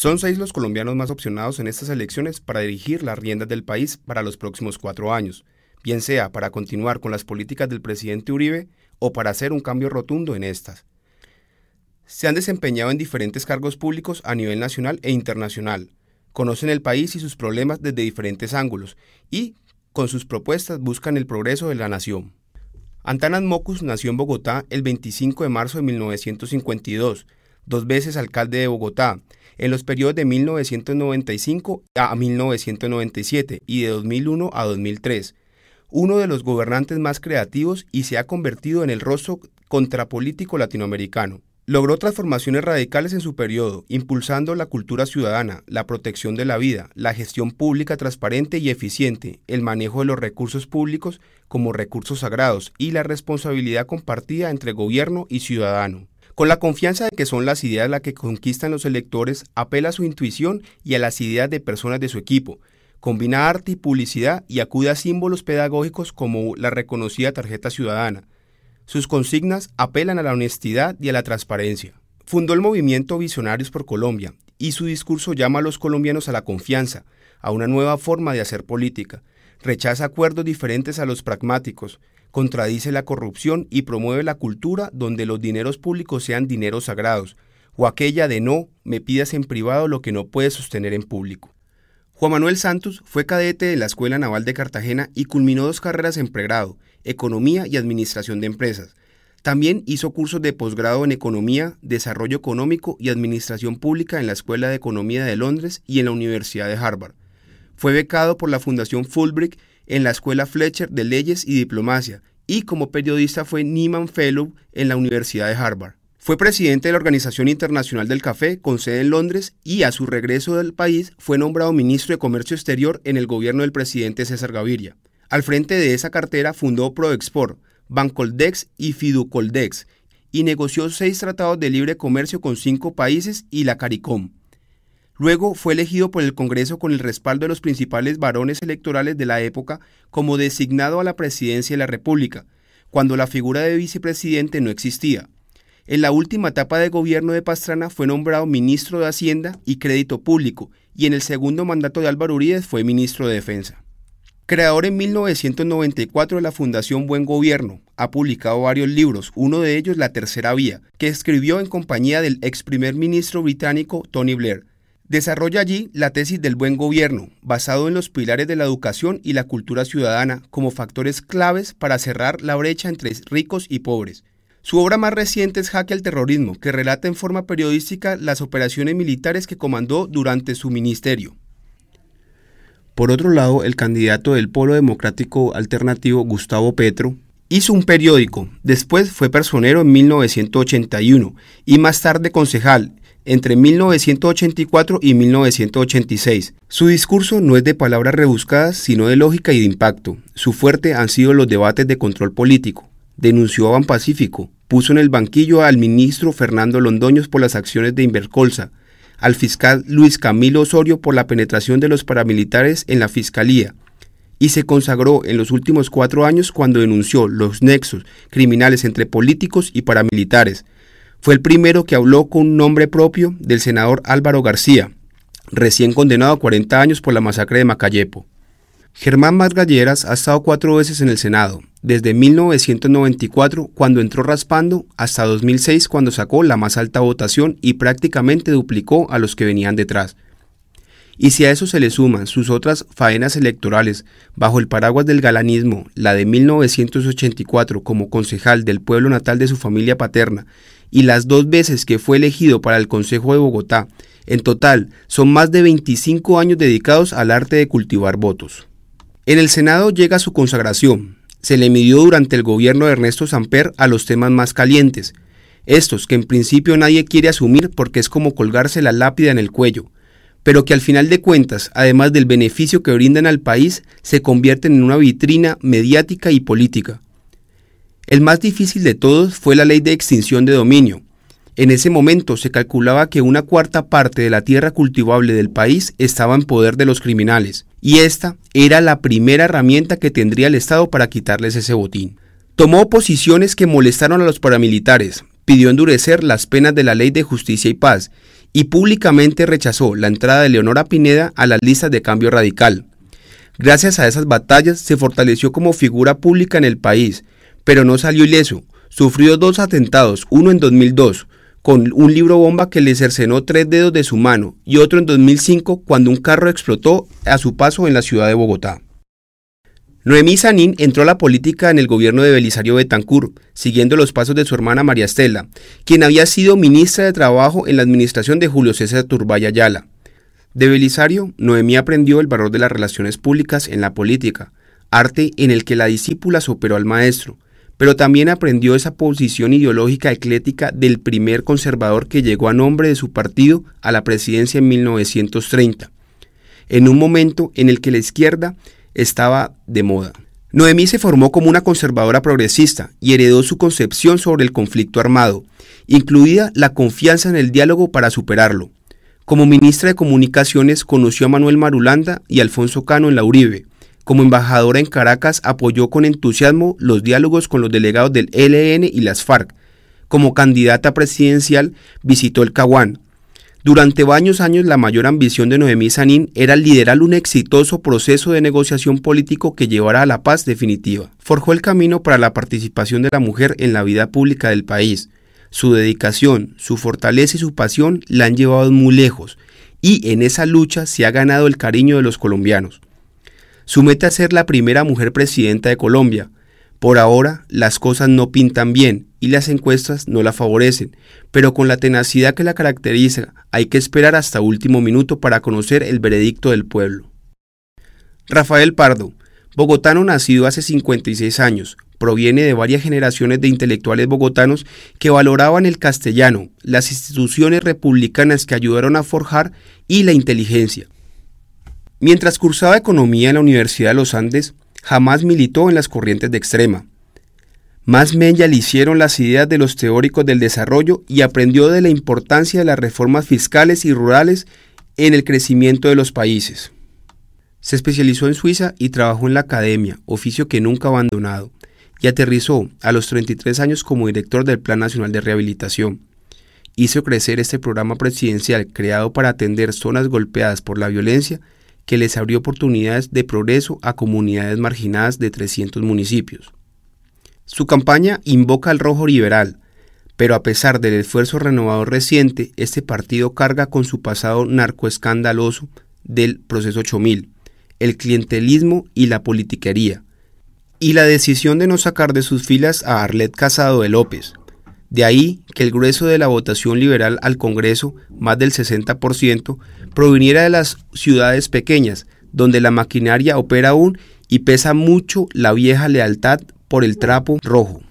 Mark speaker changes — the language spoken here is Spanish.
Speaker 1: Son 6 los colombianos más opcionados en estas elecciones para dirigir las riendas del país para los próximos 4 años, bien sea para continuar con las políticas del presidente Uribe o para hacer un cambio rotundo en estas. Se han desempeñado en diferentes cargos públicos a nivel nacional e internacional, conocen el país y sus problemas desde diferentes ángulos y, con sus propuestas, buscan el progreso de la nación. Antanas Mockus nació en Bogotá el 25 de marzo de 1952, 2 veces alcalde de Bogotá, en los periodos de 1995 a 1997 y de 2001 a 2003, uno de los gobernantes más creativos y se ha convertido en el rostro contrapolítico latinoamericano. Logró transformaciones radicales en su periodo, impulsando la cultura ciudadana, la protección de la vida, la gestión pública transparente y eficiente, el manejo de los recursos públicos como recursos sagrados y la responsabilidad compartida entre gobierno y ciudadano. Con la confianza de que son las ideas las que conquistan los electores, apela a su intuición y a las ideas de personas de su equipo, combina arte y publicidad y acude a símbolos pedagógicos como la reconocida tarjeta ciudadana. Sus consignas apelan a la honestidad y a la transparencia. Fundó el movimiento Visionarios por Colombia y su discurso llama a los colombianos a la confianza, a una nueva forma de hacer política. Rechaza acuerdos diferentes a los pragmáticos, contradice la corrupción y promueve la cultura donde los dineros públicos sean dineros sagrados, o aquella de no me pidas en privado lo que no puedes sostener en público. Juan Manuel Santos fue cadete de la Escuela Naval de Cartagena y culminó 2 carreras en pregrado, Economía y Administración de Empresas. También hizo cursos de posgrado en Economía, Desarrollo Económico y Administración Pública en la Escuela de Economía de Londres y en la Universidad de Harvard. Fue becado por la Fundación Fulbright en la Escuela Fletcher de Leyes y Diplomacia y como periodista fue Nieman Fellow en la Universidad de Harvard. Fue presidente de la Organización Internacional del Café con sede en Londres y a su regreso del país fue nombrado ministro de Comercio Exterior en el gobierno del presidente César Gaviria. Al frente de esa cartera fundó Proexport, Bancoldex y Fiducoldex y negoció 6 tratados de libre comercio con 5 países y la CARICOM. Luego fue elegido por el Congreso con el respaldo de los principales varones electorales de la época como designado a la presidencia de la República, cuando la figura de vicepresidente no existía. En la última etapa de gobierno de Pastrana fue nombrado ministro de Hacienda y Crédito Público y en el segundo mandato de Álvaro Uribe fue ministro de Defensa. Creador en 1994 de la Fundación Buen Gobierno, ha publicado varios libros, uno de ellos La Tercera Vía, que escribió en compañía del ex primer ministro británico Tony Blair. Desarrolla allí la tesis del buen gobierno, basado en los pilares de la educación y la cultura ciudadana como factores claves para cerrar la brecha entre ricos y pobres. Su obra más reciente es Jaque al Terrorismo, que relata en forma periodística las operaciones militares que comandó durante su ministerio. Por otro lado, el candidato del Polo Democrático Alternativo, Gustavo Petro, hizo un periódico, después fue personero en 1981 y más tarde concejal entre 1984 y 1986. Su discurso no es de palabras rebuscadas, sino de lógica y de impacto. Su fuerte han sido los debates de control político. Denunció a Banpacífico, puso en el banquillo al ministro Fernando Londoño por las acciones de Invercolsa, al fiscal Luis Camilo Osorio por la penetración de los paramilitares en la fiscalía, y se consagró en los últimos 4 años cuando denunció los nexos criminales entre políticos y paramilitares. Fue el primero que habló con un nombre propio del senador Álvaro García, recién condenado a 40 años por la masacre de Macayepo. Germán Margalleras ha estado 4 veces en el Senado, desde 1994 cuando entró raspando hasta 2006 cuando sacó la más alta votación y prácticamente duplicó a los que venían detrás. Y si a eso se le suman sus otras faenas electorales bajo el paraguas del galanismo, la de 1984 como concejal del pueblo natal de su familia paterna y las 2 veces que fue elegido para el Consejo de Bogotá, en total son más de 25 años dedicados al arte de cultivar votos. En el Senado llega su consagración. Se le midió durante el gobierno de Ernesto Samper a los temas más calientes, estos que en principio nadie quiere asumir porque es como colgarse la lápida en el cuello, pero que al final de cuentas, además del beneficio que brindan al país, se convierten en una vitrina mediática y política. El más difícil de todos fue la ley de extinción de dominio. En ese momento se calculaba que 1/4 parte de la tierra cultivable del país estaba en poder de los criminales, y esta era la primera herramienta que tendría el Estado para quitarles ese botín. Tomó posiciones que molestaron a los paramilitares, pidió endurecer las penas de la Ley de Justicia y Paz, y públicamente rechazó la entrada de Leonora Pineda a las listas de Cambio Radical. Gracias a esas batallas se fortaleció como figura pública en el país, pero no salió ileso. Sufrió 2 atentados, uno en 2002, con un libro bomba que le cercenó 3 dedos de su mano, y otro en 2005 cuando un carro explotó a su paso en la ciudad de Bogotá. Noemí Sanín entró a la política en el gobierno de Belisario Betancur, siguiendo los pasos de su hermana María Estela, quien había sido ministra de Trabajo en la administración de Julio César Turbay Ayala. De Belisario, Noemí aprendió el valor de las relaciones públicas en la política, arte en el que la discípula superó al maestro, pero también aprendió esa posición ideológica ecléctica del primer conservador que llegó a nombre de su partido a la presidencia en 1930, en un momento en el que la izquierda estaba de moda. Noemí se formó como una conservadora progresista y heredó su concepción sobre el conflicto armado, incluida la confianza en el diálogo para superarlo. Como ministra de Comunicaciones conoció a Manuel Marulanda y Alfonso Cano en la Uribe. Como embajadora en Caracas apoyó con entusiasmo los diálogos con los delegados del ELN y las FARC. Como candidata presidencial visitó el Caguán. Durante varios años la mayor ambición de Noemí Sanín era liderar un exitoso proceso de negociación político que llevara a la paz definitiva. Forjó el camino para la participación de la mujer en la vida pública del país. Su dedicación, su fortaleza y su pasión la han llevado muy lejos, y en esa lucha se ha ganado el cariño de los colombianos. Su meta es ser la primera mujer presidenta de Colombia. Por ahora, las cosas no pintan bien y las encuestas no la favorecen, pero con la tenacidad que la caracteriza, hay que esperar hasta último minuto para conocer el veredicto del pueblo. Rafael Pardo, bogotano nacido hace 56 años, proviene de varias generaciones de intelectuales bogotanos que valoraban el castellano, las instituciones republicanas que ayudaron a forjar y la inteligencia. Mientras cursaba economía en la Universidad de los Andes, jamás militó en las corrientes de extrema. Más mella le hicieron las ideas de los teóricos del desarrollo y aprendió de la importancia de las reformas fiscales y rurales en el crecimiento de los países. Se especializó en Suiza y trabajó en la academia, oficio que nunca ha abandonado, y aterrizó a los 33 años como director del Plan Nacional de Rehabilitación. Hizo crecer este programa presidencial creado para atender zonas golpeadas por la violencia, que les abrió oportunidades de progreso a comunidades marginadas de 300 municipios. Su campaña invoca al rojo liberal, pero a pesar del esfuerzo renovador reciente, este partido carga con su pasado narcoescandaloso del proceso 8000, el clientelismo y la politiquería, y la decisión de no sacar de sus filas a Arlet Casado de López. De ahí que el grueso de la votación liberal al Congreso, más del 60%, proviniera de las ciudades pequeñas, donde la maquinaria opera aún y pesa mucho la vieja lealtad por el trapo rojo.